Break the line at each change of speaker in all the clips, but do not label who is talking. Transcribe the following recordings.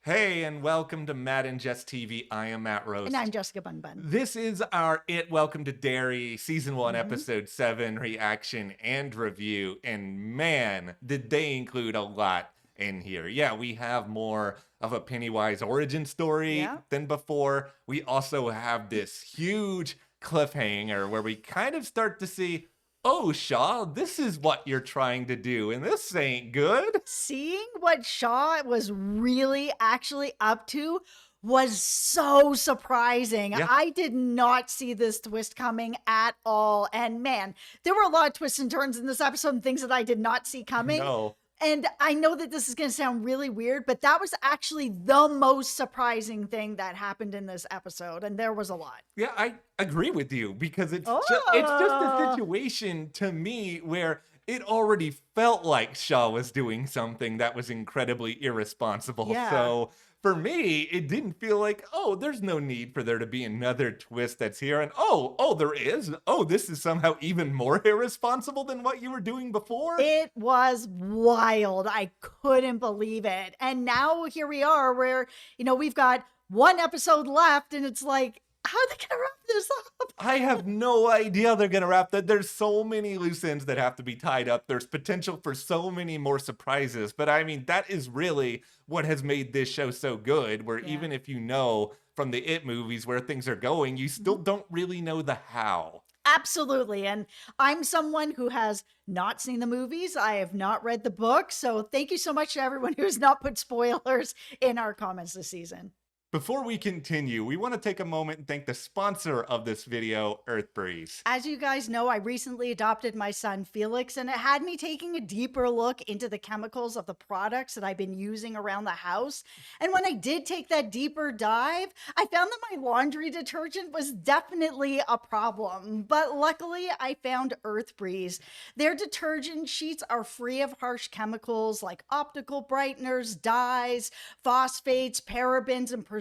Hey, and welcome to Matt and Jess TV. I am Matt Roast.
And I'm Jessica Bun Bun.
This is our Welcome to Derry Season 1,
Mhm.
Episode 7 reaction and review. And man, did they include a lot in here. Yeah, we have more of a Pennywise origin story
Yeah.
than before. We also have this huge cliffhanger where we kind of start to see, oh, Shaw, this is what you're trying to do, and this ain't good.
Seeing what Shaw was really actually up to was so surprising.
Yeah.
I did not see this twist coming at all. And man, there were a lot of twists and turns in this episode and things that I did not see coming.
No.
And I know that this is going to sound really weird, but that was actually the most surprising thing that happened in this episode. And there was a lot.
Yeah, I agree with you because it's just a
Oh.
situation to me where it already felt like Shaw was doing something that was incredibly irresponsible.
Yeah.
So for me, it didn't feel like, oh, there's no need for there to be another twist that's here. And oh, there is. Oh, this is somehow even more irresponsible than what you were doing before.
It was wild. I couldn't believe it. And now here we are where, we've got one episode left and it's like, how are they going to wrap this up?
I have no idea they're going to wrap that. There's so many loose ends that have to be tied up. There's potential for so many more surprises. But I mean, that is really what has made this show so good, where
Yeah.
even if you know from the It movies where things are going, you still don't really know the how.
Absolutely. And I'm someone who has not seen the movies. I have not read the book. So thank you so much to everyone who has not put spoilers in our comments this season.
Before we continue, we want to take a moment and thank the sponsor of this video, EarthBreeze.
As you guys know, I recently adopted my son Felix, and it had me taking a deeper look into the chemicals of the products that I've been using around the house. And when I did take that deeper dive, I found that my laundry detergent was definitely a problem. But luckily, I found EarthBreeze. Their detergent sheets are free of harsh chemicals like optical brighteners, dyes, phosphates, parabens, and preservatives.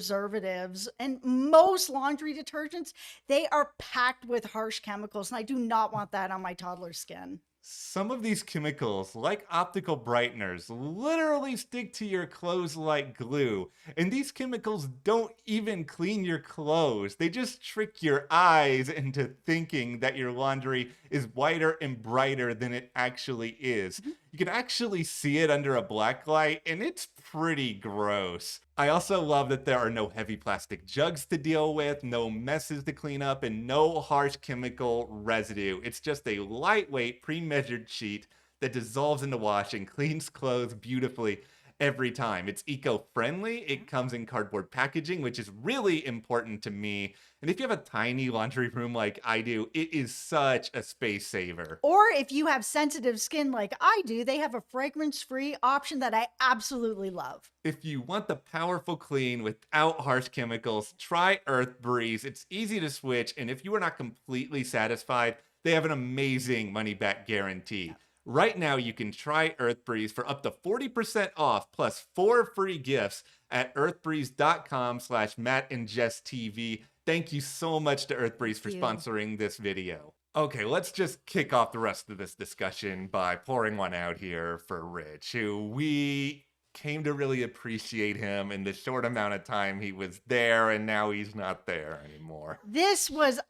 And most laundry detergents, they are packed with harsh chemicals, and I do not want that on my toddler's skin.
Some of these chemicals, like optical brighteners, literally stick to your clothes like glue. And these chemicals don't even clean your clothes. They just trick your eyes into thinking that your laundry is whiter and brighter than it actually is. You can actually see it under a black light, and it's pretty gross. I also love that there are no heavy plastic jugs to deal with, no messes to clean up, and no harsh chemical residue. It's just a lightweight, pre-measured sheet that dissolves in the wash and cleans clothes beautifully every time. It's eco-friendly. It comes in cardboard packaging, which is really important to me. And if you have a tiny laundry room like I do, it is such a space saver.
Or if you have sensitive skin like I do, they have a fragrance-free option that I absolutely love.
If you want the powerful clean without harsh chemicals, try EarthBreeze. It's easy to switch, and if you are not completely satisfied, they have an amazing money-back guarantee. Right now, you can try EarthBreeze for up to 40% off plus 4 free gifts at earthbreeze.com/MattandJessTV. Thank you so much to EarthBreeze for sponsoring this video. Okay, let's just kick off the rest of this discussion by pouring one out here for Rich, who we came to really appreciate him in the short amount of time he was there, and now he's not there anymore.
This was,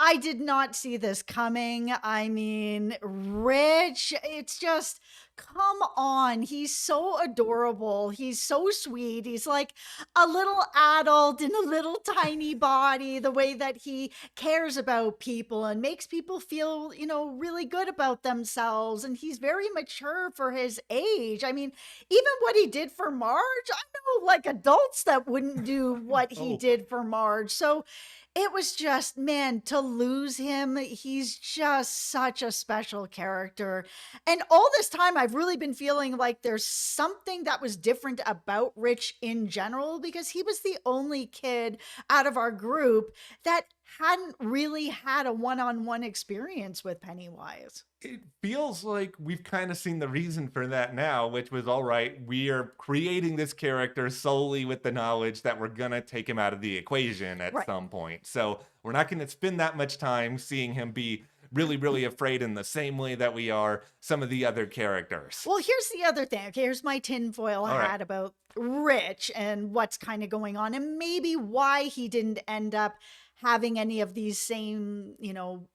I did not see this coming. I mean, Rich, it's just, come on. He's so adorable. He's so sweet. He's like a little adult in a little tiny body, the way that he cares about people and makes people feel, really good about themselves. And he's very mature for his age. I mean, even what he did for Marge, I know like adults that wouldn't do what he did for Marge. So it was just, man, to lose him, he's just such a special character. And all this time, I've really been feeling like there's something that was different about Rich in general, because he was the only kid out of our group that hadn't really had a one-on-one experience with Pennywise.
It feels like we've kind of seen the reason for that now, which was, all right, we are creating this character solely with the knowledge that we're going to take him out of the equation at some point. So we're not going to spend that much time seeing him be really, really afraid in the same way that we are some of the other characters.
Well, here's the other thing. Okay, here's my tinfoil
All right.
hat about Rich and what's kind of going on, and maybe why he didn't end up having any of these same,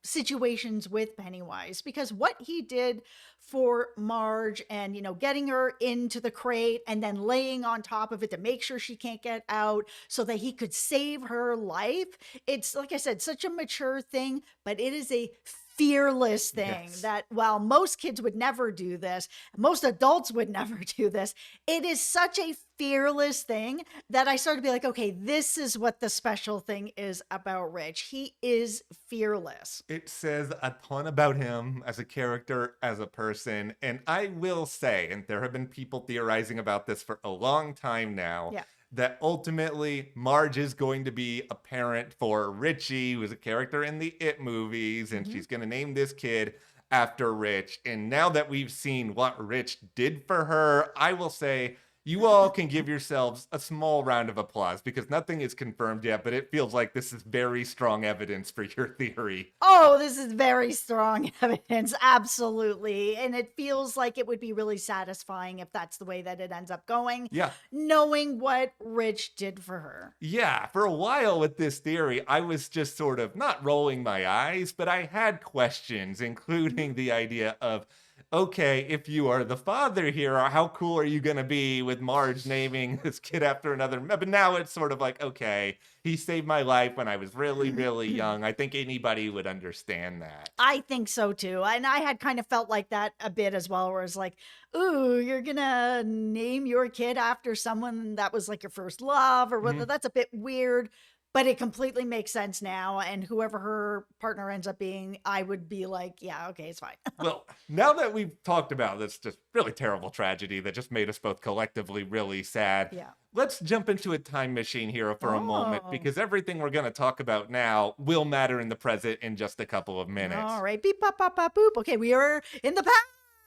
situations with Pennywise. Because what he did for Marge and, getting her into the crate and then laying on top of it to make sure she can't get out so that he could save her life. It's, like I said, such a mature thing, but it is a fearless thing
Yes.
that while most kids would never do this, most adults would never do this, it is such a fearless thing that I started to be like, okay, this is what the special thing is about Rich. He is fearless.
It says a ton about him as a character, as a person. And I will say, and there have been people theorizing about this for a long time now,
Yeah.
that ultimately Marge is going to be a parent for Richie, who's a character in the It movies, and
Mhm.
she's going to name this kid after Rich. And now that we've seen what Rich did for her, I will say you all can give yourselves a small round of applause because nothing is confirmed yet, but it feels like this is very strong evidence for your theory.
Oh, this is very strong evidence. Absolutely. And it feels like it would be really satisfying if that's the way that it ends up going,
Yeah.
knowing what Rich did for her.
Yeah, for a while with this theory, I was just sort of not rolling my eyes, but I had questions, including the idea of, okay, if you are the father here, how cool are you going to be with Marge naming this kid after another? But now it's sort of like, okay, he saved my life when I was really, really young. I think anybody would understand that.
I think so too. And I had kind of felt like that a bit as well, where it's like, ooh, you're gonna name your kid after someone that was like your first love, or whether
Mhm.
that's a bit weird, but it completely makes sense now. And whoever her partner ends up being, I would be like, yeah, okay, it's fine.
Well, now that we've talked about this just really terrible tragedy that just made us both collectively really sad,
Yeah.
let's jump into a time machine here for a moment
Oh,
because everything we're going to talk about now will matter in the present in just a couple of
all
minutes.
right. Beep, pop, pop, pop, boop. Okay, we are in the past.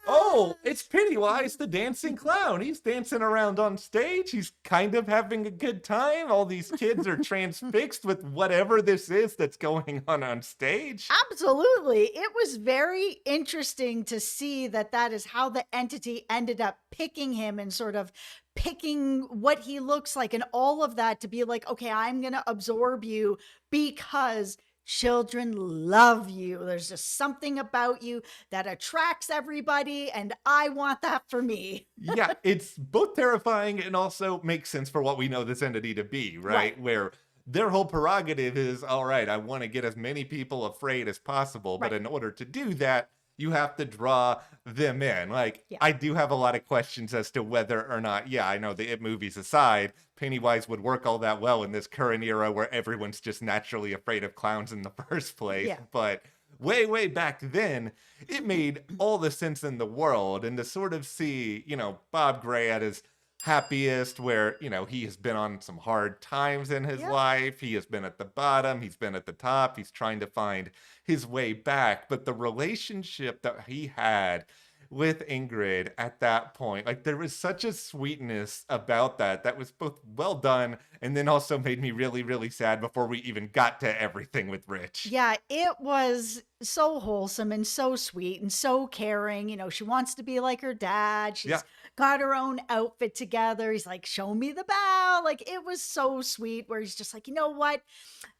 Oh, it's Pennywise the dancing clown. He's dancing around on stage. He's kind of having a good time. All these kids are transfixed with whatever this is that's going on stage.
Absolutely. It was very interesting to see that that is how the entity ended up picking him and sort of picking what he looks like and all of that to be like, okay, I'm going to absorb you because children love you. There's just something about you that attracts everybody, and I want that for me.
Yeah, it's both terrifying and also makes sense for what we know this entity to be,
Right.
right? Where their whole prerogative is, all right, I want to get as many people afraid as possible, but
Right.
in order to do that, you have to draw them in. Like,
Yeah.
I do have a lot of questions as to whether or not, yeah, I know the It movies aside, Pennywise would work all that well in this current era where everyone's just naturally afraid of clowns in the first place.
Yeah.
But way, way back then, it made all the sense in the world. And to sort of see, Bob Gray at his happiest, where, he has been on some hard times in his
Yeah.
life. He has been at the bottom, he's been at the top, he's trying to find his way back. But the relationship that he had with Ingrid at that point, like there was such a sweetness about that was both well done and then also made me really, really sad before we even got to everything with Rich.
Yeah, it was so wholesome and so sweet and so caring. She wants to be like her dad.
Yeah.
She's got her own outfit together. He's like, show me the bow. Like, it was so sweet where he's just like, you know what?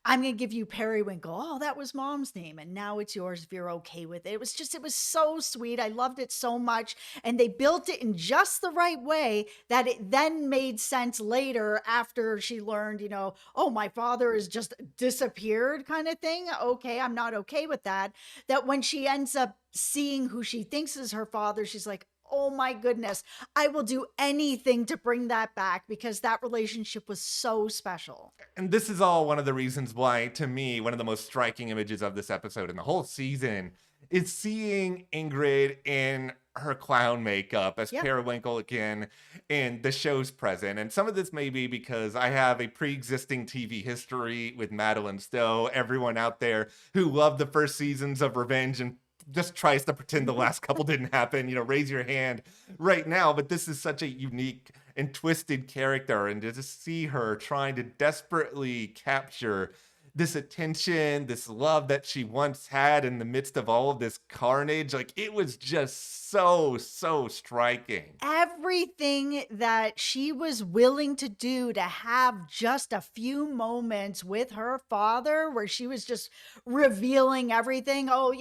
I'm going to give you Periwinkle. Oh, that was mom's name. And now it's yours if you're okay with it. It was so sweet. I loved it so much. And they built it in just the right way that it then made sense later after she learned, oh, my father has just disappeared kind of thing. Okay, I'm not okay with that. That when she ends up seeing who she thinks is her father, she's like, oh my goodness, I will do anything to bring that back because that relationship was so special.
And this is all one of the reasons why, to me, one of the most striking images of this episode and the whole season is seeing Ingrid in her clown makeup as
Yeah.
Periwinkle again in the show's present. And some of this may be because I have a pre-existing TV history with Madeline Stowe. Everyone out there who loved the first seasons of Revenge and just tries to pretend the last couple didn't happen, raise your hand right now. But this is such a unique and twisted character. And to just see her trying to desperately capture this attention, this love that she once had in the midst of all of this carnage. Like, it was just so, so striking.
Everything that she was willing to do to have just a few moments with her father where she was just revealing everything. Oh,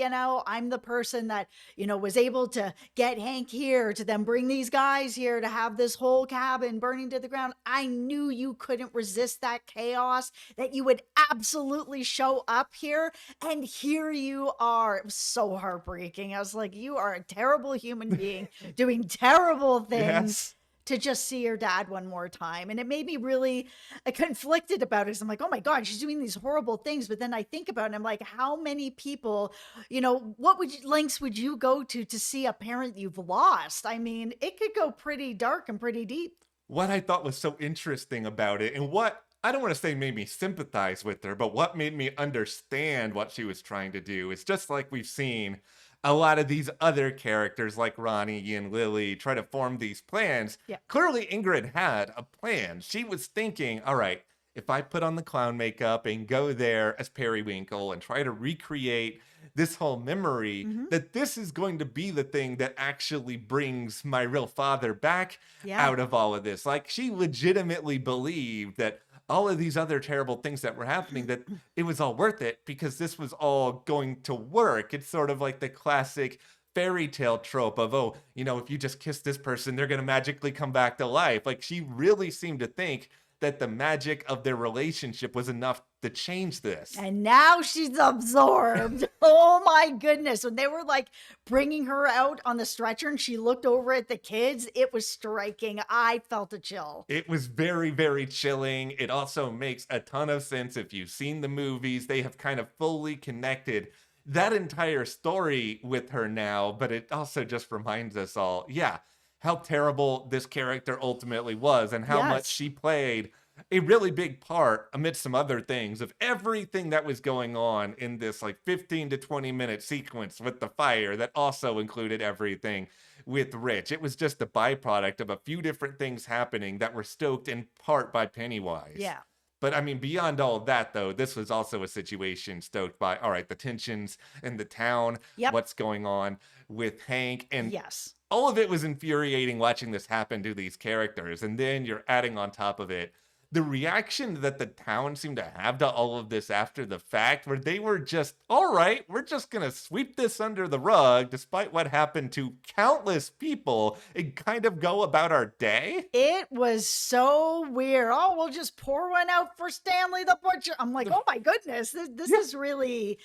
I'm the person that, was able to get Hank here to then bring these guys here to have this whole cabin burning to the ground. I knew you couldn't resist that chaos, that you would absolutely show up here. And here you are. It was so heartbreaking. I was like, you are a terrible human being doing terrible things
Yes.
to just see your dad one more time. And it made me really conflicted about it. 'Cause I'm like, oh my God, she's doing these horrible things. But then I think about it and I'm like, how many people, what lengths would you go to see a parent you've lost? I mean, it could go pretty dark and pretty deep.
What I thought was so interesting about it, and what I don't want to say made me sympathize with her, but what made me understand what she was trying to do is just like we've seen a lot of these other characters like Ronnie and Lily try to form these plans.
Yeah.
Clearly, Ingrid had a plan. She was thinking, all right, if I put on the clown makeup and go there as Periwinkle and try to recreate this whole memory,
Hmm.
that this is going to be the thing that actually brings my real father back
Yeah.
out of all of this. Like, she legitimately believed that all of these other terrible things that were happening, that it was all worth it because this was all going to work. It's sort of like the classic fairy tale trope of, oh, if you just kiss this person, they're going to magically come back to life. Like, she really seemed to think that the magic of their relationship was enough to change this.
And now she's absorbed. Oh my goodness. When they were like bringing her out on the stretcher and she looked over at the kids, it was striking. I felt a chill.
It was very, very chilling. It also makes a ton of sense if you've seen the movies. They have kind of fully connected that entire story with her now, but it also just reminds us all, yeah, how terrible this character ultimately was and how much
Yes.
she played a really big part amidst some other things of everything that was going on in this like 15 to 20-minute sequence with the fire that also included everything with Rich. It was just a byproduct of a few different things happening that were stoked in part by Pennywise.
Yeah.
But I mean, beyond all of that, though, this was also a situation stoked by, all right, the tensions in the town,
Yep.
what's going on with Hank, and
Yes.
all of it was infuriating watching this happen to these characters. And then you're adding on top of it the reaction that the town seemed to have to all of this after the fact, where they were just, all right, we're just going to sweep this under the rug, despite what happened to countless people, and kind of go about our day.
It was so weird. Oh, we'll just pour one out for Stanley the Butcher. I'm like, oh my goodness, this
Yeah.
is really,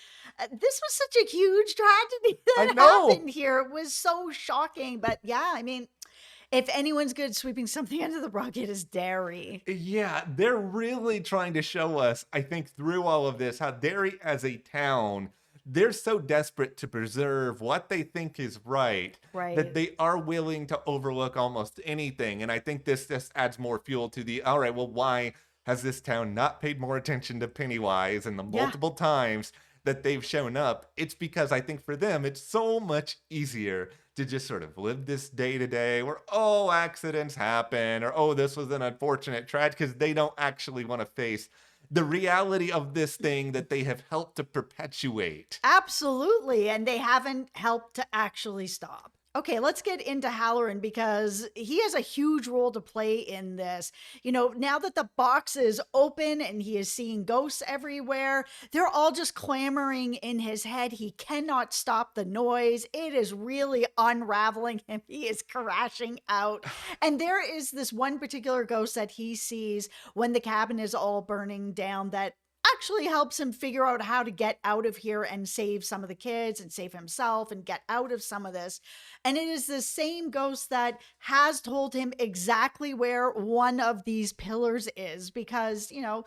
this was such a huge tragedy
I
that
know.
happened here. It was so shocking. But yeah, I mean, if anyone's good at sweeping something under the rug, it is Derry.
Yeah, they're really trying to show us, I think, through all of this, how Derry as a town, they're so desperate to preserve what they think is right
Right.
that they are willing to overlook almost anything. And I think this just adds more fuel to the, all right, well, why has this town not paid more attention to Pennywise and the
Yeah.
multiple times that they've shown up? It's because I think for them, it's so much easier to just sort of live this day to day where, oh, accidents happen, or, oh, this was an unfortunate tragedy, because they don't actually want to face the reality of this thing that they have helped to perpetuate.
Absolutely. And they haven't helped to actually stop. Okay, let's get into Halloran because he has a huge role to play in this. Now that the box is open and he is seeing ghosts everywhere, they're all just clamoring in his head. He cannot stop the noise. It is really unraveling him. He is crashing out. And there is this one particular ghost that he sees when the cabin is all burning down that actually helps him figure out how to get out of here and save some of the kids and save himself and get out of some of this. And it is the same ghost that has told him exactly where one of these pillars is because, the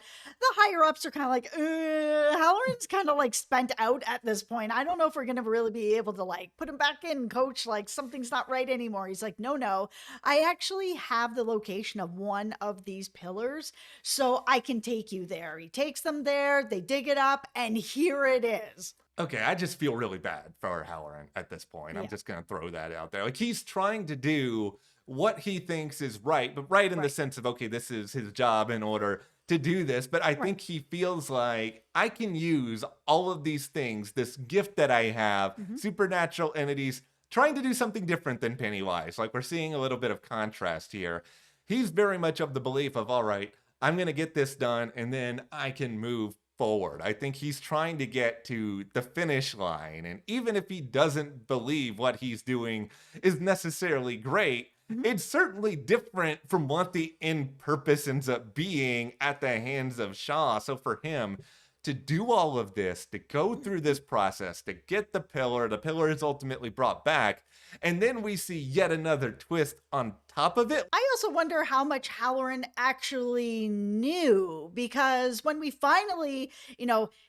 higher ups are kind of like, Halloran's kind of like spent out at this point. I don't know if we're going to really be able to like put him back in, coach. Like something's not right anymore. He's like, no, I actually have the location of one of these pillars so I can take you there. He takes them there, they dig it up, and here it is.
Okay, I just feel really bad for Halloran at this point. I'm
Yeah.
just going to throw that out there. Like, he's trying to do what he thinks is right, but right in the
Right.
sense of, okay, this is his job in order to do this, but I
Right.
think he feels like I can use all of these things, this gift that I have,
Mhm.
supernatural entities, trying to do something different than Pennywise. Like we're seeing a little bit of contrast here. He's very much of the belief of, all right, I'm going to get this done and then I can move forward. I think he's trying to get to the finish line. And even if he doesn't believe what he's doing is necessarily great,
Mhm.
it's certainly different from what the end purpose ends up being at the hands of Shaw. So for him to do all of this, to go through this process, to get the pillar is ultimately brought back, and then we see yet another twist on top of it.
I also wonder how much Halloran actually knew because when we finally,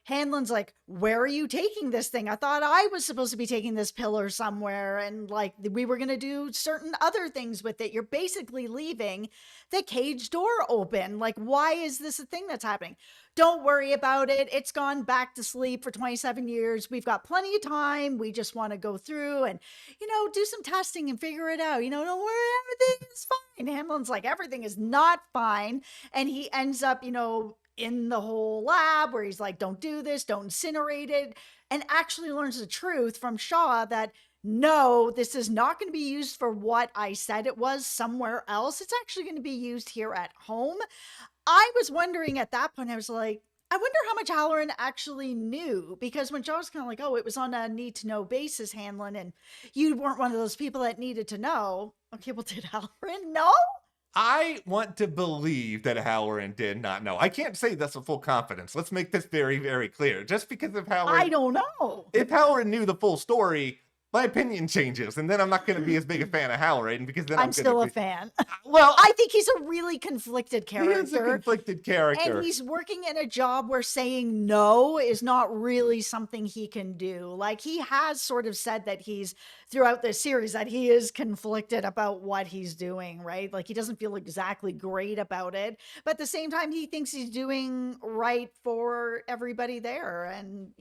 Hanlon's like, "Where are you taking this thing? I thought I was supposed to be taking this pillar somewhere and like we were going to do certain other things with it. You're basically leaving the cage door open. Like, why is this a thing that's happening? Don't worry about it. It's gone back to sleep for 27 years. We've got plenty of time. We just want to go through and do some testing and figure it out. Don't worry, everything is fine." Hamlin's like, everything is not fine. And he ends up, in the whole lab where he's like, don't do this, don't incinerate it. And actually learns the truth from Shaw that no, this is not going to be used for what I said it was somewhere else. It's actually going to be used here at home. I was wondering at that point, I was like, I wonder how much Halloran actually knew because when Joe was kind of like, oh, it was on a need to know basis, Hanlon, and you weren't one of those people that needed to know. Okay, well, did Halloran know?
I want to believe that Halloran did not know. I can't say this with full confidence. Let's make this very, very clear. Just because of
I
Halloran,
don't know.
if Halloran knew the full story, my opinion changes, and then I'm not going to be as big a fan of Halloran because then
I'm
I'm going to
still a
be
fan.
well.
I think he's a really conflicted
He is a
character.
conflicted
And
character.
he's working in a job where saying no is not really something he can do. Like he has sort of said that he's throughout this series that he is conflicted about what he's doing, right? Like he doesn't feel exactly great about it, but at the same time he thinks he's doing right for everybody there and,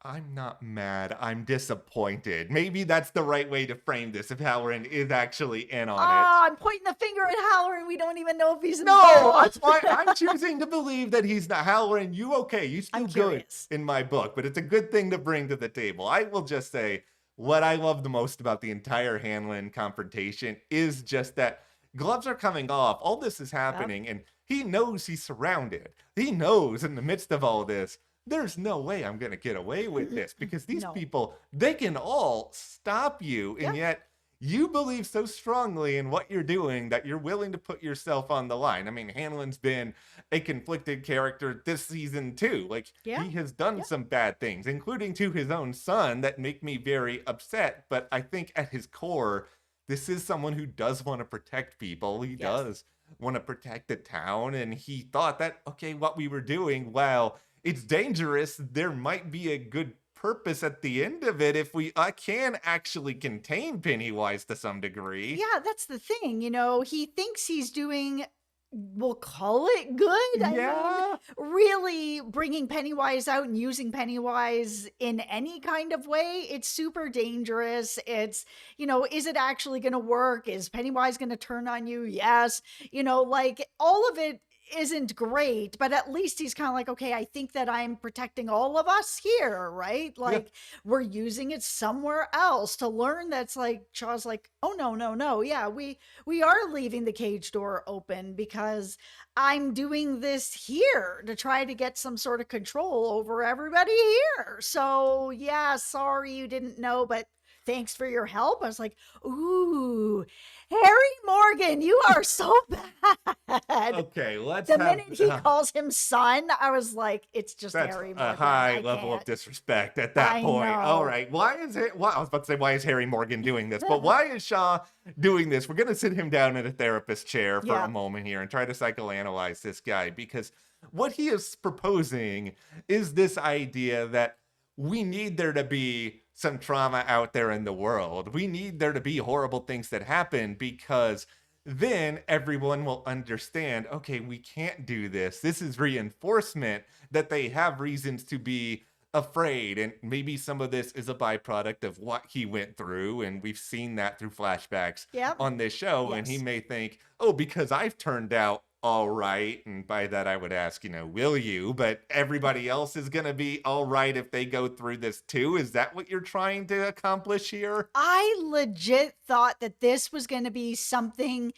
I'm not mad. I'm disappointed. Maybe that's the right way to frame this if Halloran is actually in on it.
I'm pointing the finger at Halloran. We don't even know if he's
No,
involved.
that's why I'm choosing to believe that he's not. Halloran, you okay? You still
I'm
good
curious.
in my book, but it's a good thing to bring to the table. I will just say what I love the most about the entire Hanlon confrontation is just that gloves are coming off. All this is
Yep.
happening, and he knows he's surrounded. He knows in the midst of all this, there's no way I'm going to get away with this because these
No.
people, they can all stop you, and
Yep.
yet you believe so strongly in what you're doing that you're willing to put yourself on the line. I mean, Hanlon's been a conflicted character this season too. Like
Yeah.
he has done
Yep.
some bad things, including to his own son that make me very upset. But I think at his core, this is someone who does want to protect people. He
Yes.
does want to protect the town. And he thought that, okay, what we were doing, well, it's dangerous. There might be a good purpose at the end of it if we can actually contain Pennywise to some degree.
Yeah, that's the thing. He thinks he's doing, we'll call it good. I mean,
Yeah.
really bringing Pennywise out and using Pennywise in any kind of way, it's super dangerous. It's, is it actually going to work? Is Pennywise going to turn on you? Yes. Like all of it isn't great, but at least he's kind of like, okay, I think that I'm protecting all of us here, right?
Yeah.
Like we're using it somewhere else to learn that's like Shaw's like, oh no, no, no. Yeah, we are leaving the cage door open because I'm doing this here to try to get some sort of control over everybody here. So yeah, sorry you didn't know, but thanks for your help. I was like, ooh, Harry Morgan, you are so bad.
Okay, let's
The
have
minute he calls him son, I was like, it's just
that's
Harry
a
Morgan.
high
I
level of
can't.
disrespect at that
I
point. All
know.
right, why is it? Well, I was about to say, why is Harry Morgan doing this? But why is Shaw doing this? We're gonna sit him down in a therapist chair for
Yeah.
a moment here and try to psychoanalyze this guy because what he is proposing is this idea that we need there to be some trauma out there in the world. We need there to be horrible things that happen because then everyone will understand, okay, we can't do this. This is reinforcement that they have reasons to be afraid. And maybe some of this is a byproduct of what he went through. And we've seen that through flashbacks
Yep.
on this show. And he
Yes.
may think, oh, because I've turned out all right. And by that, I would ask, will you? But everybody else is going to be all right if they go through this too. Is that what you're trying to accomplish here?
I legit thought that this was going to be something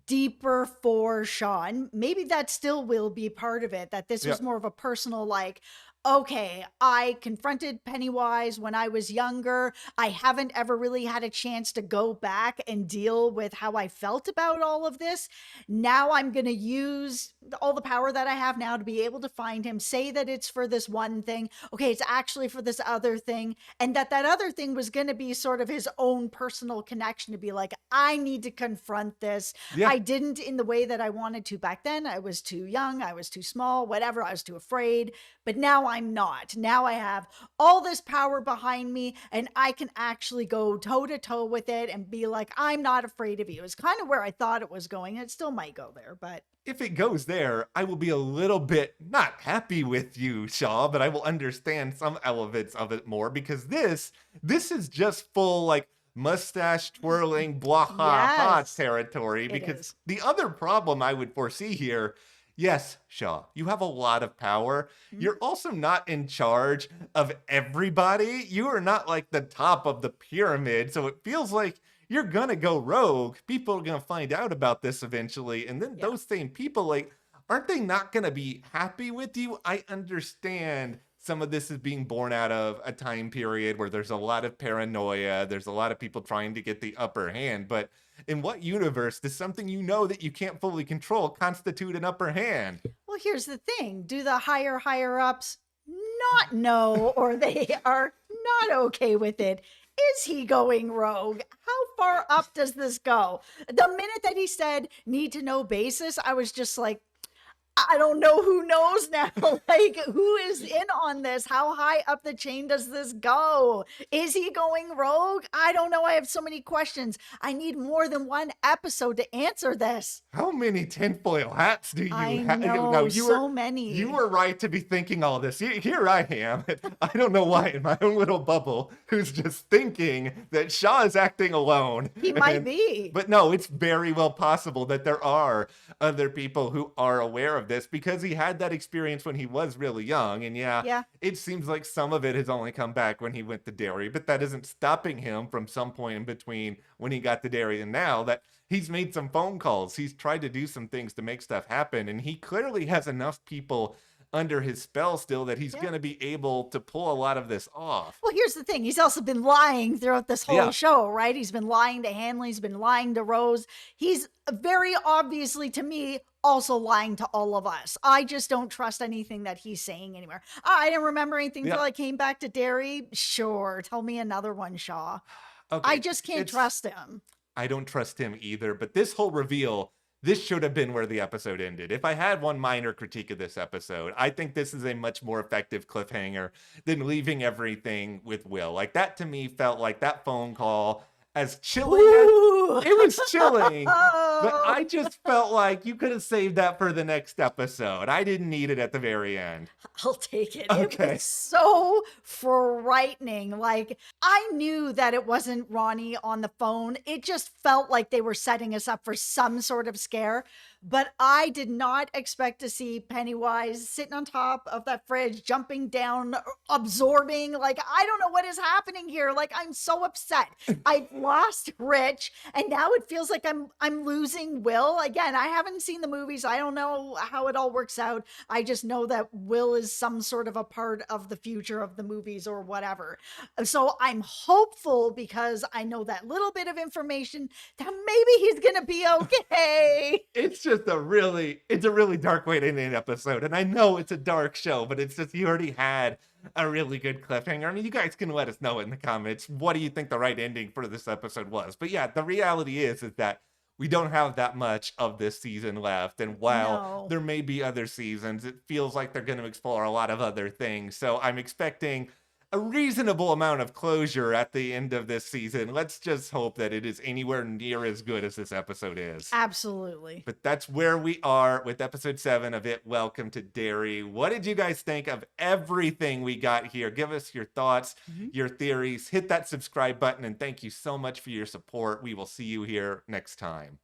deeper for Sean. Maybe that still will be part of it, that this
Yeah.
was more of a personal, like, okay, I confronted Pennywise when I was younger. I haven't ever really had a chance to go back and deal with how I felt about all of this. Now I'm going to use all the power that I have now to be able to find him, say that it's for this one thing. Okay, it's actually for this other thing. And that other thing was going to be sort of his own personal connection to be like, I need to confront this.
Yeah.
I didn't in the way that I wanted to back then. I was too young. I was too small, whatever. I was too afraid. But now I'm not. Now I have all this power behind me and I can actually go toe to toe with it and be like, I'm not afraid of you. It's kind of where I thought it was going. It still might go there, but
If it goes there, I will be a little bit not happy with you, Shaw, but I will understand some elements of it more because this is just full like mustache twirling blah ha ha
yes,
territory.
it
Because
is.
the other problem I would foresee here, yes, Shaw, you have a lot of power.
Mhm.
You're also not in charge of everybody. You are not like the top of the pyramid, so it feels like you're gonna go rogue. People are gonna find out about this eventually, and then
Yeah.
those same people, like, aren't they not gonna be happy with you? I understand some of this is being born out of a time period where there's a lot of paranoia, there's a lot of people trying to get the upper hand, but in what universe does something that you can't fully control constitute an upper hand?
Well, here's the thing. Do the higher ups not know or they are not okay with it? Is he going rogue? How far up does this go? The minute that he said need to know basis, I was just like, I don't know who knows now. Like, who is in on this? How high up the chain does this go? Is he going rogue? I don't know. I have so many questions. I need more than one episode to answer this.
How many tinfoil hats do you
I
have?
know,
You
so
you
many.
were right to be thinking all this. Here I am. I don't know why in my own little bubble who's just thinking that Shaw is acting alone.
He might
And
be.
but no, it's very well possible that there are other people who are aware of this because he had that experience when he was really young. And yeah,
Yeah.
it seems like some of it has only come back when he went to Derry, but that isn't stopping him from some point in between when he got to Derry and now that he's made some phone calls. He's tried to do some things to make stuff happen, and he clearly has enough people under his spell still that he's
Yeah.
going to be able to pull a lot of this off.
Well, here's the thing. He's also been lying throughout this whole
Yeah.
show, right? He's been lying to Hanley. He's been lying to Rose. He's very obviously, to me, also lying to all of us. I just don't trust anything that he's saying anymore. I didn't remember anything
Yeah.
till I came back to Derry. Sure. Tell me another one, Shaw. I
Okay.
just can't
It's
trust him.
I don't trust him either, but this whole reveal, this should have been where the episode ended. If I had one minor critique of this episode, I think this is a much more effective cliffhanger than leaving everything with Will. Like that to me felt like that phone call as chilling as
Ooh.
it was chilling, but I just felt like you could have saved that for the next episode. I didn't need it at the very end.
I'll take it. It
Okay.
was so frightening. Like, I knew that it wasn't Ronnie on the phone. It just felt like they were setting us up for some sort of scare. But I did not expect to see Pennywise sitting on top of that fridge, jumping down, absorbing. Like, I don't know what is happening here. Like, I'm so upset. I've lost Rich, and now it feels like I'm losing Will. Again, I haven't seen the movies. I don't know how it all works out. I just know that Will is some sort of a part of the future of the movies or whatever. So I'm hopeful because I know that little bit of information that maybe he's gonna be okay.
It's a really dark way to end an episode. And I know it's a dark show, but it's just you already had a really good cliffhanger. I mean, you guys can let us know in the comments what do you think the right ending for this episode was. But yeah, the reality is that we don't have that much of this season left. And while
No.
there may be other seasons, it feels like they're going to explore a lot of other things. So I'm expecting a reasonable amount of closure at the end of this season. Let's just hope that it is anywhere near as good as this episode is.
Absolutely.
But that's where we are with episode 7 of It Welcome to Derry. What did you guys think of everything we got here? Give us your thoughts, your theories. Hit that subscribe button, and thank you so much for your support. We will see you here next time.